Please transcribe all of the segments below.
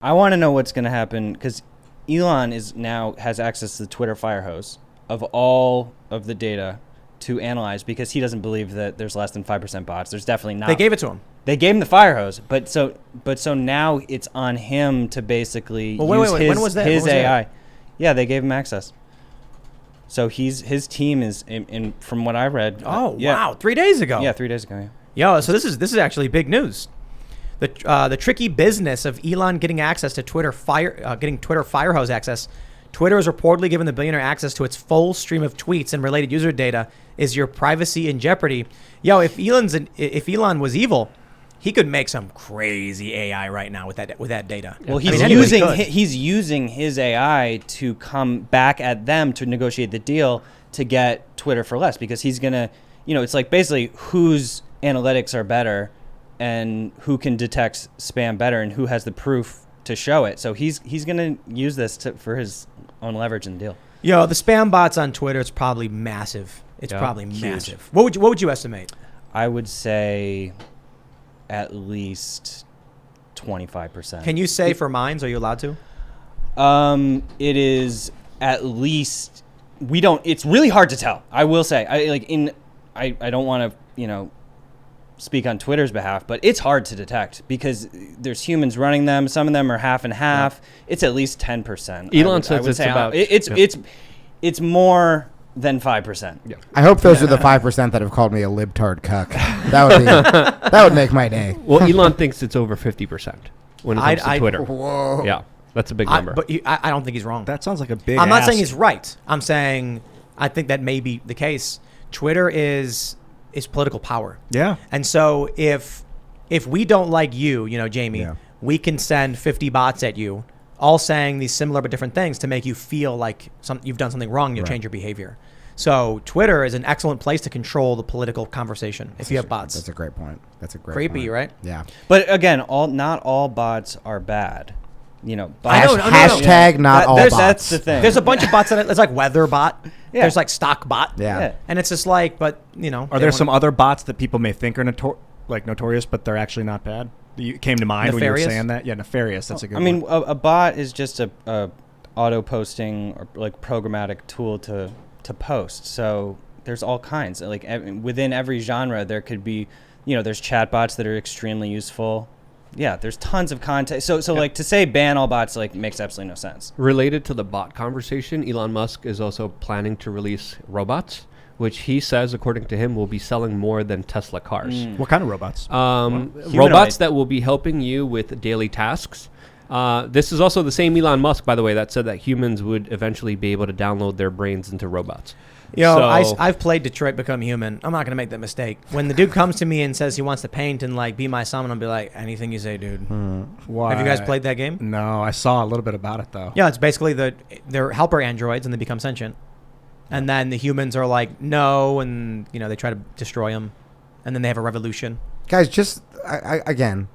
I want to know what's going to happen because Elon has access to the Twitter Firehose of all of the data to analyze because he doesn't believe that there's less than 5% bots. There's definitely not. They gave it to him. They gave him the Firehose, but so now it's on him to basically use his AI. Yeah, they gave him access. So his team is in from what I read. Oh wow, 3 days ago. Yeah, 3 days ago. Yeah. Yo, so this is actually big news. The tricky business of Elon getting access to Twitter getting Twitter Firehose access. Twitter is reportedly given the billionaire access to its full stream of tweets and related user data. Is your privacy in jeopardy? Yo, if Elon was evil, he could make some crazy AI right now with that data. Well, he's using his AI to come back at them to negotiate the deal to get Twitter for less because he's gonna, it's like basically whose analytics are better and who can detect spam better and who has the proof to show it. So he's gonna use this for his own leverage in the deal. Yo, the spam bots on Twitter, it's probably massive. It's probably massive. What would you estimate? I would say at least 25%. Can you say for mines? Are you allowed to? It is at least it's really hard to tell. I will say I don't want to, speak on Twitter's behalf, but it's hard to detect because there's humans running them. Some of them are half and half. Yeah. It's at least 10%. Elon says it's about it's more than 5%. Yeah. I hope those are the 5% that have called me a libtard cuck. That would make my day. Well, Elon thinks it's over 50% when it comes to Twitter. Whoa. Yeah, that's a big number. But I don't think he's wrong. That sounds like a big. I'm not saying he's right. I'm saying I think that may be the case. Twitter is political power. Yeah. And so if we don't like you, Jamie, we can send 50 bots at you, all saying these similar but different things to make you feel like you've done something wrong. You'll change your behavior. So Twitter is an excellent place to control the political conversation if you have bots. That's a great point. That's a great Creepy, point. right? Yeah. But again, not all bots are bad. Hashtag not all bots. That's the thing. There's a bunch of bots it's like weather bot. Yeah. There's like stock bot. Yeah. And it's just like, but are there some other bots that people may think are notorious, but they're actually not bad? You came to mind nefarious? When you were saying that? Yeah, nefarious. That's a good one. I mean, a bot is just a auto posting or like programmatic tool to post. So there's all kinds. Like within every genre, there could be, there's chat bots that are extremely useful. Yeah, there's tons of content. So like to say ban all bots makes absolutely no sense. Related to the bot conversation, Elon Musk is also planning to release robots, which he says, according to him, will be selling more than Tesla cars. What kind of robots? Robots that will be helping you with daily tasks. This is also the same Elon Musk, by the way, that said that humans would eventually be able to download their brains into robots. I've played Detroit Become Human. I'm not going to make that mistake. When the dude comes to me and says he wants to paint and be my son, I'll be like, anything you say, dude. Why? Have you guys played that game? No, I saw a little bit about it, though. Yeah, it's basically they're helper androids and they become sentient. And then the humans are like, no, and, they try to destroy them. And then they have a revolution. Guys, again...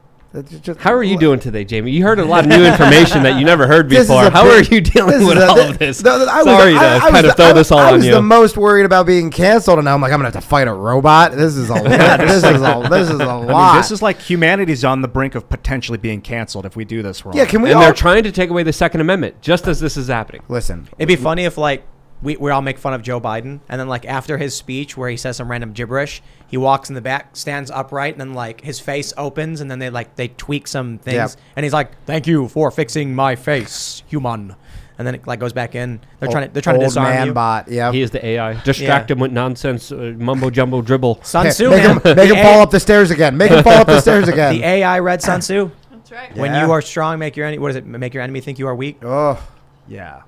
How are you doing today, Jamie? You heard a lot of new information that you never heard before. How are you dealing with all of this? Sorry to kind of throw this all on you. I was the most worried about being canceled, and now I'm like, I'm gonna have to fight a robot. This is a lot. This is a lot. I mean, this is like humanity's on the brink of potentially being canceled if we do this wrong. Yeah, can we? And they're trying to take away the Second Amendment just as this is happening. Listen, it'd be funny if we all make fun of Joe Biden, and then after his speech where he says some random gibberish, he walks in the back, stands upright, and then his face opens, and then they tweak some things, and he's like, "Thank you for fixing my face, human." And then it goes back in. They're trying to disarm man you. Bot. Yeah, he is the AI. Distract him with nonsense, mumbo jumbo dribble. Sun Tzu, make him fall up the stairs again. Make him fall up the stairs again. The AI read Sun Tzu. That's right. When you are strong, make your make your enemy think you are weak. Oh, yeah.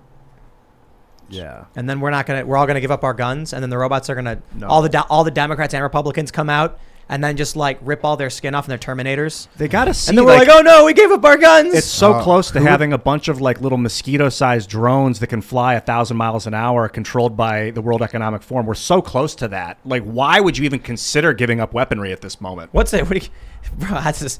Yeah. And then we're all gonna give up our guns, and then the robots are gonna all the Democrats and Republicans come out and then just rip all their skin off and they're Terminators. They gotta see. And then we're oh no, we gave up our guns. It's so close to having a bunch of little mosquito-sized drones that can fly 1,000 miles an hour, controlled by the World Economic Forum. We're so close to that. Why would you even consider giving up weaponry at this moment? What's it? Bro, that's just.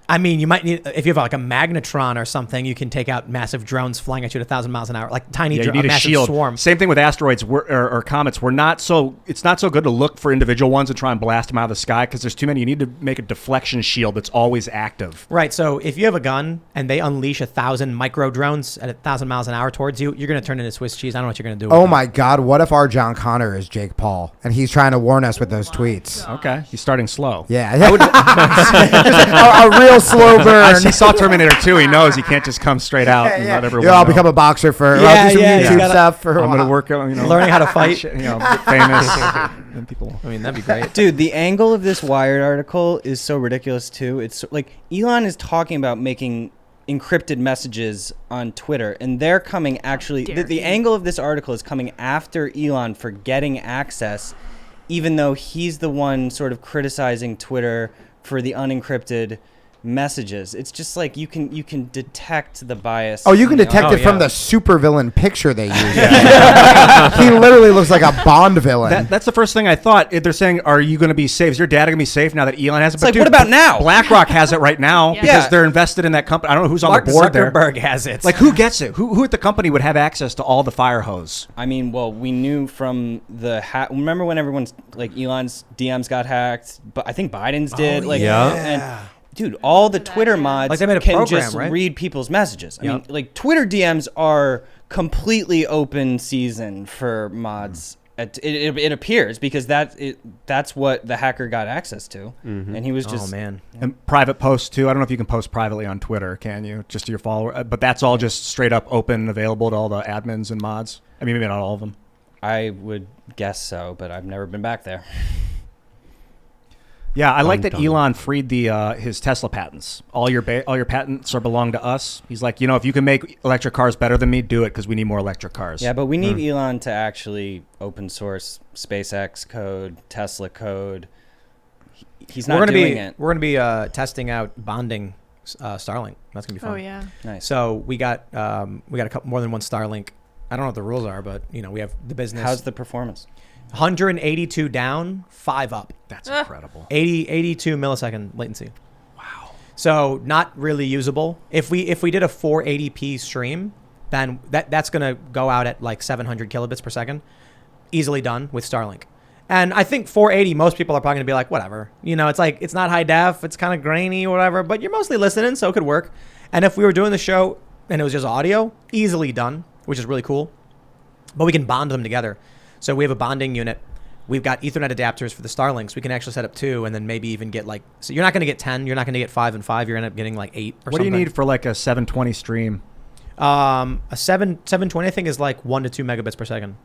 I mean, you might need, if you have like a magnetron or something, you can take out massive drones flying at you at 1,000 miles an hour, like tiny Yeah, you need a massive shield. swarm. Same thing with asteroids or comets. It's not so good to look for individual ones and try and blast them out of the sky because there's too many. You need to make a deflection shield that's always active. Right. So if you have a gun and they unleash 1,000 micro drones at 1,000 miles an hour towards you, you're going to turn into Swiss cheese. I don't know what you're going to do. Oh my God! What if our John Connor is Jake Paul and he's trying to warn us with those tweets? Okay, he's starting slow. Yeah, a real slow burn. He saw Terminator 2. He knows he can't just come straight out and let everyone I'll know. become a boxer for. Yeah, I'll do some yeah, YouTube yeah. stuff for. I'm going to work out, learning how to fight. get famous. And people. I mean, that'd be great. Dude, the angle of this Wired article is so ridiculous too. It's like Elon is talking about making encrypted messages on Twitter, and they're coming actually. The angle of this article is coming after Elon for getting access, even though he's the one sort of criticizing Twitter for the unencrypted messages. It's just like you can detect the bias. Oh, you can in the detect article. it from the supervillain picture they use. He literally looks like a Bond villain. That's the first thing I thought. They're saying, "Are you going to be safe? Is your data going to be safe now that Elon has it?" It's like, what about now? BlackRock has it right now Yeah. because they're invested in that company. I don't know who's on Mark the board there. Zuckerberg has it. Like, who gets it? Who at the company would have access to all the Firehose? I mean, well, we knew from the remember when everyone's like Elon's DMs got hacked, but I think Biden's did. And dude, all the Twitter mods Like they made a can program, just right? read people's messages. I Yep. mean, like Twitter DMs are completely open season for mods. It appears because that's what the hacker got access to, and he was just. Oh man. And private posts too. I don't know if you can post privately on Twitter, can you? Just to your follower, but that's all just straight up open and available to all the admins and mods. I mean, maybe not all of them. I would guess so, but I've never been back there. Yeah, I like that Elon freed his Tesla patents. All your patents belong to us. He's like, if you can make electric cars better than me, do it because we need more electric cars. Yeah, but we need Elon to actually open source SpaceX code, Tesla code. He's not doing it. We're gonna be testing out bonding Starlink. That's gonna be fun. Oh yeah. Nice. So we got a couple more than one Starlink. I don't know what the rules are, but we have the business. How's the performance? 182 down, 5 up. That's incredible. 82 millisecond latency. Wow. So not really usable. If we did a 480p stream, then that's gonna go out at like 700 kilobits per second, easily done with Starlink. And I think 480, most people are probably gonna be like, whatever. It's like it's not high def, it's kind of grainy or whatever, but you're mostly listening, so it could work. And if we were doing the show and it was just audio, easily done, which is really cool. But we can bond them together. So we have a bonding unit. We've got Ethernet adapters for the Starlinks. We can actually set up 2 and then maybe even get so you're not going to get 10. You're not going to get 5 and 5. You're going to end up getting like 8 or something. What do you need for like a 720 stream? A 720 I think is like 1 to 2 megabits per second.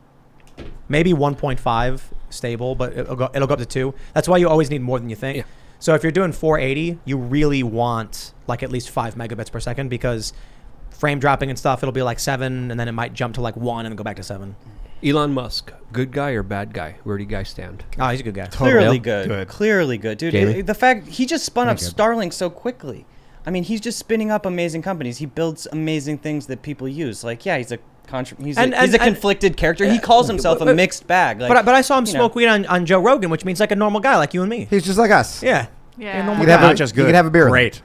Maybe 1.5 stable, but it'll go up to 2. That's why you always need more than you think. Yeah. So if you're doing 480, you really want like at least 5 megabits per second because frame dropping and stuff, it'll be like 7 and then it might jump to like 1 and go back to 7. Elon Musk, good guy or bad guy? Where do you guys stand? Oh, he's a good guy. Clearly Totally. good. Clearly good. Dude, Jamie? the fact he just spun up Pretty good. Starlink so quickly. I mean, he's just spinning up amazing companies. He builds amazing things that people use. Like, yeah, he's a conflicted character. He calls himself a mixed bag. Like, But I saw him smoke weed on Joe Rogan, which means like a normal guy like you and me. He's just like us. Yeah. Yeah. normal You could have guy. a- Not just you good. could have a beer with Great.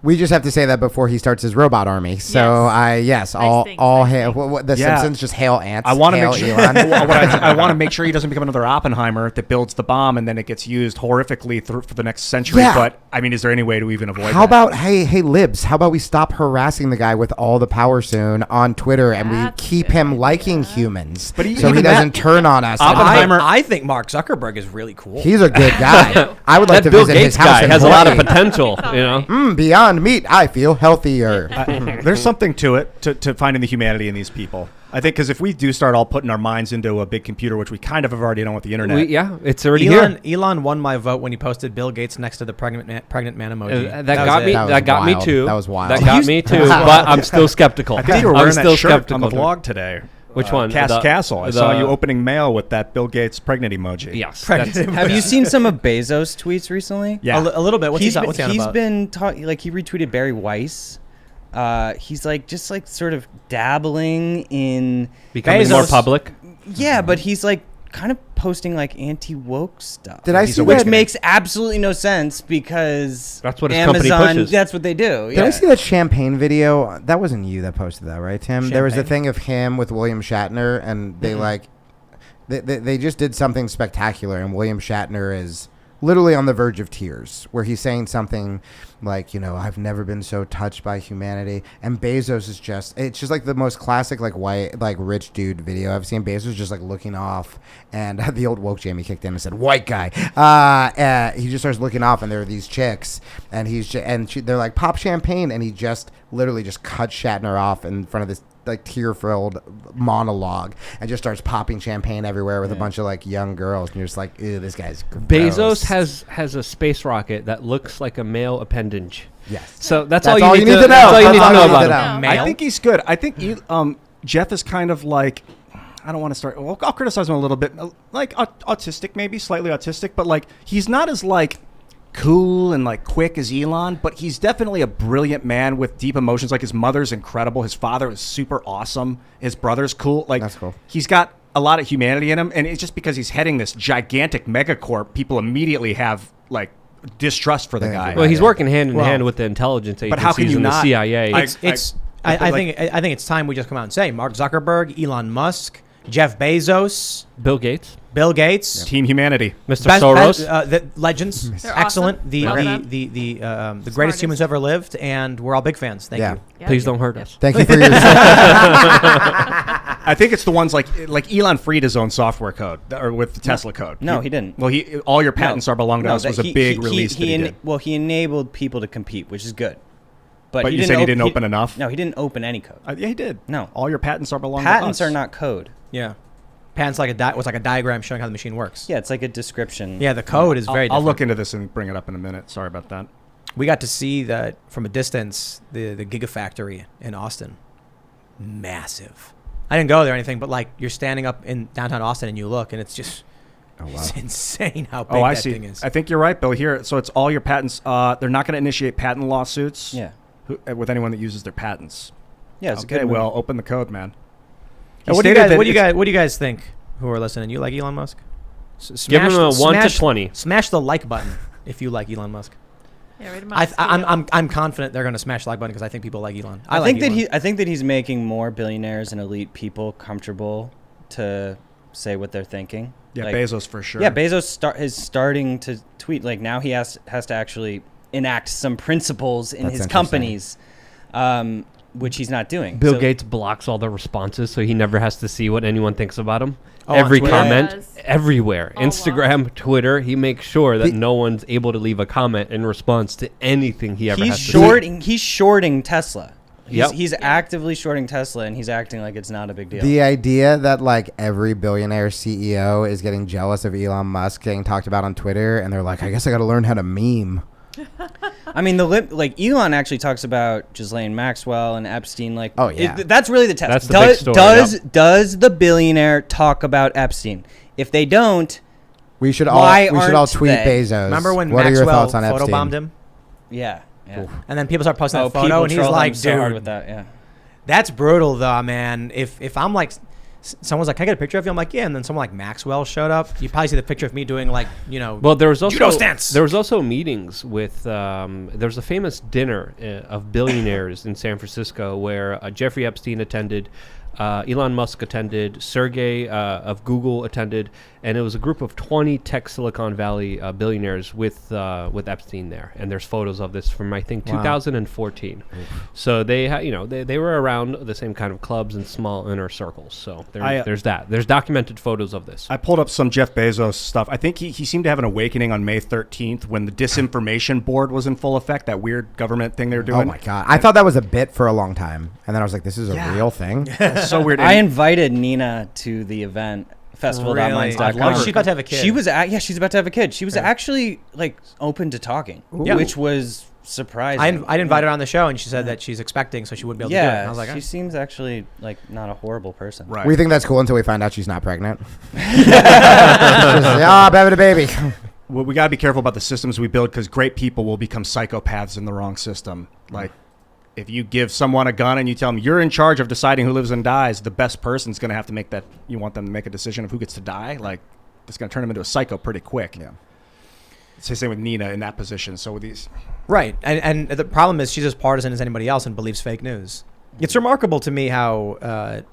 We just have to say that before he starts his robot army. So Nice all things, all nice hail. things. The Yeah. Simpsons just hail ants. I want to hail make sure. Elon. I want to make sure he doesn't become another Oppenheimer that builds the bomb and then it gets used horrifically for the next century. Yeah. But I mean, is there any way to even avoid? How that? about hey libs? How about we stop harassing the guy with all the power soon on Twitter and we That's keep a good him liking idea. humans, But so he even doesn't turn on us. Oppenheimer- I think Mark Zuckerberg is really cool. He's a good guy. I would like to That Bill visit his Gates house guy in has a lot of Hawaii. potential. It's all You know. right. Beyond meat, I feel healthier. There's something to it, to finding the humanity in these people. I think because if we do start all putting our minds into a big computer, which we kind of have already done with the internet. It's already here. Elon won my vote when he posted Bill Gates next to the pregnant man emoji. That was got it. me. That was That got me wild. too. That was wild. That got me too. But I'm still skeptical. I think you were wearing I'm still that shirt skeptical. on the vlog today. Which one? Castle. I saw you opening mail with that Bill Gates pregnant emoji. Yes. Pregnant that's- have you seen some of Bezos' tweets recently? Yeah. A little bit. What's he on about? Been talking like he retweeted Barry Weiss. He's just sort of dabbling in Becoming Bezos. more public. yeah, but he's like kind of posting like anti-woke stuff. Did I see which that? makes absolutely no sense because That's what his company Amazon, pushes. that's what they do. Did I see that champagne video? That wasn't you that posted that, right, Tim? There was a Champagne? thing of him with William Shatner, and they they just did something spectacular, and William Shatner is literally on the verge of tears, where he's saying something like, I've never been so touched by humanity. And Bezos is it's just like the most classic, like white, like rich dude video I've seen. Bezos just like looking off, and the old woke Jamie kicked in and said, white guy. He just starts looking off, and there are these chicks, and they're like, pop champagne. And he just literally just cuts Shatner off in front of this like tear-filled monologue and just starts popping champagne everywhere with a bunch of like young girls, and you're just like, ew, this guy's gross. Bezos has a space rocket that looks like a male appendage. Yes. So that's That's all you need to know. That's That's all you need to all know you need about to him. know. Male? I think he's good. I think Jeff is kind of like, I don't want to start. Well, I'll criticize him a little bit, like autistic, maybe slightly autistic, but like he's not as like cool and like quick as Elon, but he's definitely a brilliant man with deep emotions. Like his mother's incredible, his father is super awesome, his brother's cool. Like That's cool. He's got a lot of humanity in him, and it's just because he's heading this gigantic megacorp, people immediately have like distrust for the guy. Well, he's working hand in Well, hand with the intelligence agencies but how can you and the not? CIA. I think it's time we just come out and say Mark Zuckerberg, Elon Musk, Jeff Bezos, Bill Gates, Bill Gates, Team Humanity. Mr. Soros. the legends, They're excellent, awesome. the Love the, them. the the the greatest Smartest. humans ever lived, and we're all big fans. Thank you. Yeah. Please don't hurt us. Thank you for your I think it's the ones like Elon freed his own software code or with the Tesla code. No, he didn't. Well, all your patents are belong to us was a big release that he did. Well, he enabled people to compete, which is good. But you said he didn't open enough? No, he didn't open any code. Yeah, he did. No. All your patents are belong to us. Patents are not code. Yeah. Patents was like a diagram showing how the machine works. Yeah, it's like a description. Yeah, the code is very I'll different. look into this and bring it up in a minute. Sorry about that. We got to see that from a distance, the Gigafactory in Austin. Massive. I didn't go there or anything, but like you're standing up in downtown Austin and you look, and it's just it's insane how big I that see. thing is. I think you're right, Bill. Here, so it's all your patents. They're not going to initiate patent lawsuits. Yeah. With anyone that uses their patents. Yeah, it's a Okay, good well, move. open the code, man. What do you guys think? Who are listening? You like Elon Musk? Give him a 1 to 20. Smash the like button if you like Elon Musk. Yeah, right about I'm confident they're going to smash the like button because I think people like Elon. I like think Elon. I think that he's making more billionaires and elite people comfortable to say what they're thinking. Yeah, Like, Bezos for sure. Yeah, Bezos is starting to tweet. Like now he has to actually enact some principles in That's his interesting. companies, which he's not doing. Bill So- Gates blocks all the responses, so he never has to see what anyone thinks about him. Oh, on Every Twitter? comment, Does. everywhere. Oh, wow. Instagram, Twitter, he makes sure that The- no one's able to leave a comment in response to anything he ever He's has to say. shorting. He's shorting Tesla. Yep. He's actively shorting Tesla, and he's acting like it's not a big deal. The idea that like every billionaire CEO is getting jealous of Elon Musk getting talked about on Twitter, and they're like, I guess I got to learn how to meme. I mean, like Elon actually talks about Ghislaine Maxwell and Epstein. Like, Oh, yeah. that's really the test. That's the big story, Does the billionaire talk about Epstein? If they don't, We should Why all aren't tweet they? Bezos. Remember when what are your Maxwell thoughts on Epstein? photobombed him? yeah. And then people start posting that photo, people and he's troll them like, so hard dude, with that. Yeah. that's brutal, though, man. If I'm like, someone's like, can I get a picture of you? I'm like, yeah. And then someone like Maxwell showed up. You probably see the picture of me doing like, Well, there was also judo stance. There was also meetings with. There was a famous dinner of billionaires in San Francisco where Jeffrey Epstein attended, Elon Musk attended, Sergey of Google attended, and it was a group of 20 tech Silicon Valley billionaires with Epstein there. And there's photos of this from I think 2014. So they they were around the same kind of clubs and small inner circles. So there's that. There's documented photos of this. I pulled up some Jeff Bezos stuff. I think he seemed to have an awakening on May 13th when the disinformation board was in full effect, that weird government thing they were doing. Oh my god! I thought that was a bit for a long time, and then I was like, "This is a real thing." It's so weird. I And invited Nina to the event, festival.minds.com. Oh, she's about to have a kid. She's about to have a kid. She was actually like open to talking, Yeah. which was surprising. I'd invited her on the show, and she said that she's expecting, so she wouldn't be able to do it. And I Yeah, was like, she seems actually like not a horrible person. right. We think that's cool until we find out she's not pregnant. Baby to baby. Well, we got to be careful about the systems we build because great people will become psychopaths in the wrong system. Like, if you give someone a gun and you tell them you're in charge of deciding who lives and dies, the best person's going to have to make that. You want them to make a decision of who gets to die. Like, it's going to turn them into a psycho pretty quick. Yeah. It's the same with Nina in that position. So with these, Right, and the problem is she's as partisan as anybody else and believes fake news. It's remarkable to me how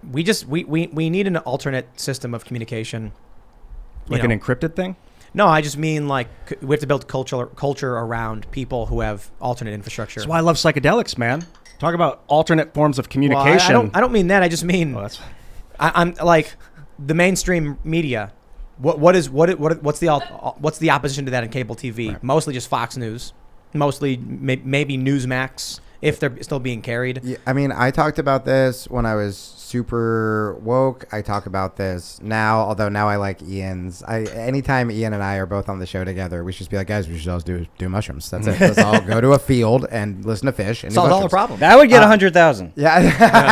we need an alternate system of communication. like an encrypted thing. No, I just mean like we have to build culture around people who have alternate infrastructure. That's why I love psychedelics, man. Talk about alternate forms of Well, communication. I don't mean that. I just mean I'm like the mainstream media. What's the opposition to that in cable TV? Right. Mostly just Fox News, mostly maybe Newsmax if they're still being carried. Yeah, I mean, I talked about this when I was super woke. I talk about this now, although now I like Ian's. Anytime Ian and I are both on the show together, we should just be like, guys, we should all do mushrooms. That's it. Let's all go to a field and listen to fish. And Solves all the mushrooms. problem. That would get 100,000. Yeah,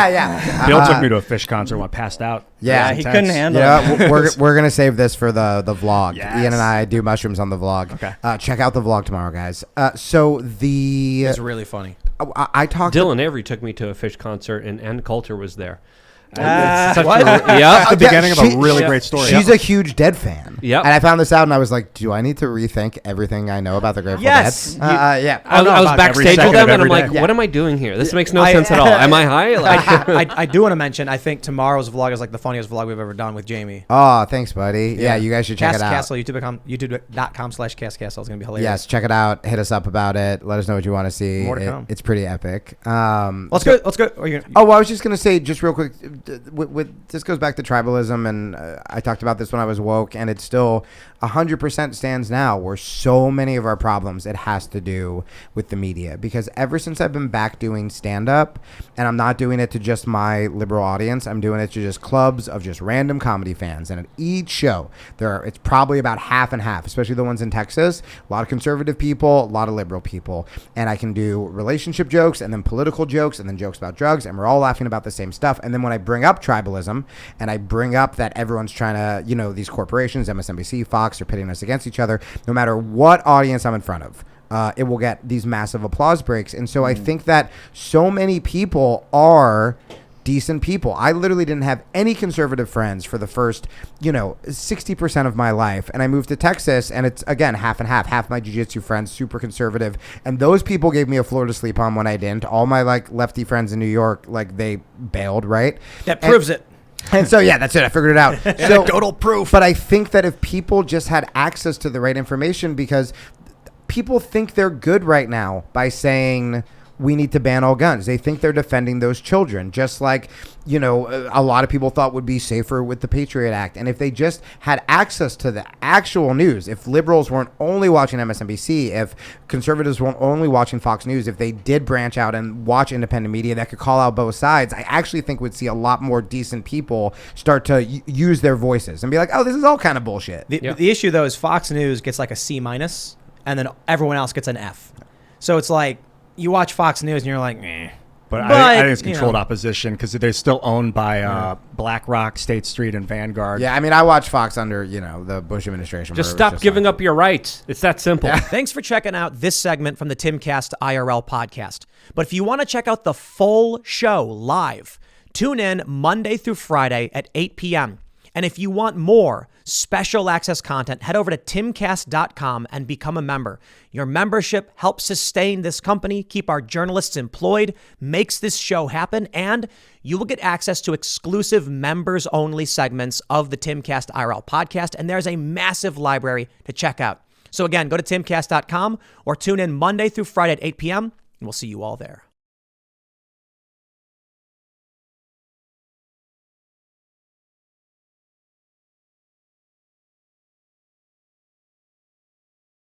yeah. Bill took me to a Fish concert when I passed out. Yeah, he couldn't handle it. Yeah, we're gonna save this for the vlog. Yes. Ian and I do mushrooms on the vlog. Okay. Check out the vlog tomorrow, guys. So the It's really funny. I talked. Dylan Avery took me to a Fish concert, and Ann Coulter was there. What? Yeah. The beginning of a really great story. She's a huge Dead fan. Yep. And I found this out, and I was like, do I need to rethink everything I know about the Grateful Yes. Dead? Yeah. I was about every backstage with second them, of and I'm every like, day. what am I doing here? This makes no sense at all. Am I high? Like, I do want to mention. I think tomorrow's vlog is like the funniest vlog we've ever done with Jamie. Oh, thanks, buddy. Yeah, you guys should check Cast it out. Castle, youtube.com/castcastle is gonna be hilarious. Yes, check it out. Hit us up about it. Let us know what you want to see. More to come. It's pretty epic. Let's go. Are you gonna, Oh, well, I was just gonna say, just real quick, this goes back to tribalism, and I talked about this when I was woke, and it's still 100% stands now. Where so many of our problems, it has to do with the media. Because ever since I've been back doing stand up, and I'm not doing it to just my liberal audience, I'm doing it to just clubs of just random comedy fans, and at each show, it's probably about half and half, especially the ones in Texas. A lot of conservative people, a lot of liberal people, and I can do relationship jokes, and then political jokes, and then jokes about drugs, and we're all laughing about the same stuff. And then when I bring up tribalism, and I bring up that everyone's trying to, these corporations, MSNBC, Fox, are pitting us against each other, no matter what audience I'm in front of, it will get these massive applause breaks. And so I think that so many people are decent people. I literally didn't have any conservative friends for the first, 60% of my life. And I moved to Texas, and it's, again, half and half. Half my jiu-jitsu friends, super conservative. And those people gave me a floor to sleep on when I didn't. All my, lefty friends in New York, they bailed, right? that proves it. And so, yeah, that's it. I figured it out. Anecdotal proof. But I think that if people just had access to the right information, because people think they're good right now by saying we need to ban all guns. They think they're defending those children, just like, a lot of people thought would be safer with the Patriot Act. And if they just had access to the actual news, if liberals weren't only watching MSNBC, if conservatives weren't only watching Fox News, if they did branch out and watch independent media that could call out both sides, I actually think we'd see a lot more decent people start to use their voices and be like, oh, this is all kind of bullshit. The issue though is Fox News gets like a C-, and then everyone else gets an F. So it's like you watch Fox News and you're like, eh. But I think it's controlled opposition because they're still owned by BlackRock, State Street, and Vanguard. Yeah, I mean, I watch Fox under, the Bush administration. just stop giving up your rights. It's that simple. Thanks for checking out this segment from the Timcast IRL podcast. But if you want to check out the full show live, tune in Monday through Friday at 8 p.m. And if you want more special access content, head over to timcast.com and become a member. Your membership helps sustain this company, keep our journalists employed, makes this show happen, and you will get access to exclusive members-only segments of the Timcast IRL podcast, and there's a massive library to check out. So again, go to timcast.com or tune in Monday through Friday at 8 p.m., and we'll see you all there.